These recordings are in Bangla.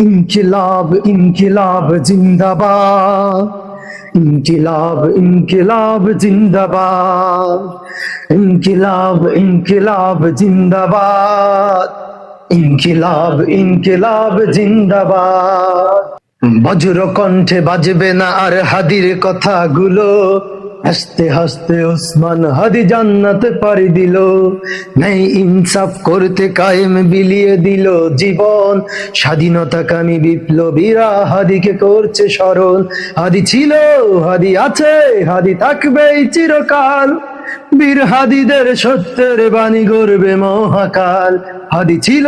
ইনকিলাব ইনকিলাব জিন্দাবাদ, ইনকিলাব ইনকিলাব জিন্দাবাদ, ইনকিলাব ইনকিলাব জিন্দাবাদ, ইনকিলাব ইনকিলাব জিন্দাবাদ। বজ্র কণ্ঠে বাজবে না আর হাদির কথাগুলো, হাসতে হাসতে ওসমান হাদি জান্নাতে পাড়ি দিল। নাই ইনসাফ করতে কায়েম বিলিয়ে দিল জীবন, স্বাধীনতাকামী বিপ্লবীরা হাদিকে করছে স্মরণ। হাদি ছিল, হাদি আছে, হাদি থাকবে চিরকাল, বীর হাদিদের সত্যের বাণী গড়বে মহাকাল। হাদি ছিল,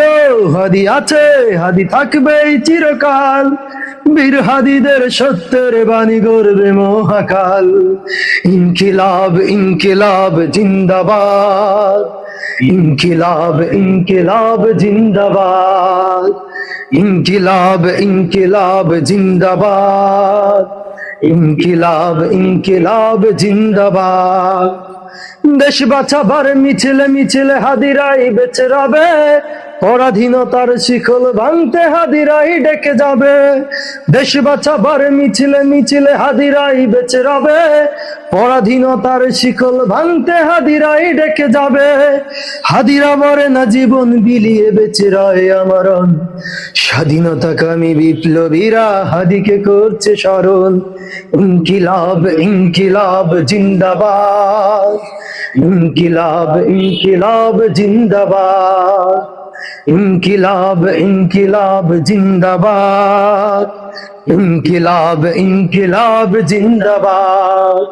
হাদি আছে, হাদি থাকবে চিরকাল, বীর হাদিদের সত্যের বাণী গড়বে মহাকাল। ইনকিলাব ইনকিলাব জিন্দাবাদ, ইনকিলাব ইনকিলাব জিন্দাবাদ, ইনকিলাব ইনকিলাব জিন্দাবাদ, ইনকিলাব ইনকিলাব জিন্দাবাদ। দেশ বাঁচাবার মিছিলে মিছিলে হাদিরাই বেঁচে রবে, পরাধীনতার শিকল ভাঙতে হাদিরাই ডেকে যাবে। দেশ বাঁচাবার মিছিলে মিছিলে হাদিরাই বেঁচে রবে, পরাধীনতার শিকল ভাঙতে হাদিরাই ডেকে যাবে। হাদিরা মরে না, জীবন বিলিয়ে বেঁচে রয় আমরণ, স্বাধীনতাকামী বিপ্লবীরা হাদিকে করছে স্মরণ। ইনকিলাব ইনকিলাব জিন্দাবাদ, ইনকিলাব ইনকিলাব জিন্দাবাদ, ইনকিলাব ইনকিলাব জিন্দাবাদ, ইনকিলাব ইনকিলাব জিন্দাবাদ।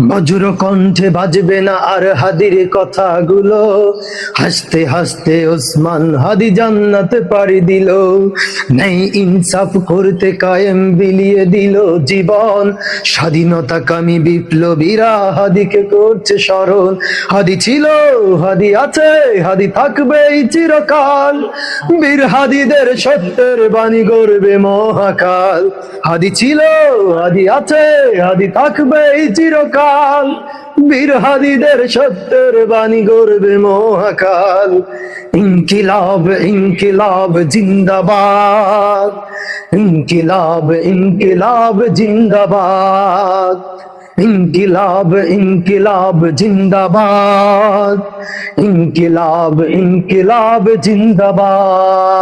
বজ্র কণ্ঠে বাজবে না আর হাদির কথাগুলো, হাসতে হাসতে ওসমান হাদি জান্নাতে পাড়ি দিল। নাই ইনসাফ করতে কায়েম বিলিয়ে দিল জীবন, স্বাধীনতাকামী বিপ্লবীরা হাদিকে করছে স্মরণ। হাদি ছিল, হাদি আছে, হাদি থাকবে চিরকাল, বীর হাদিদের সত্যের বাণী গড়বে মহাকাল। হাদি ছিল, হাদি আছে, হাদি থাকবে চিরকাল, বীর হাদিদের সত্যের বাণী গড়বে মহাকাল। ইনকিলাব ইনকিলাব জিন্দাবাদ, ইনকিলাব ইনকিলাব জিন্দাবাদ, ইনকিলাব ইনকিলাব জিন্দাবাদ, ইনকিলাব ইনকিলাব জিন্দাবাদ।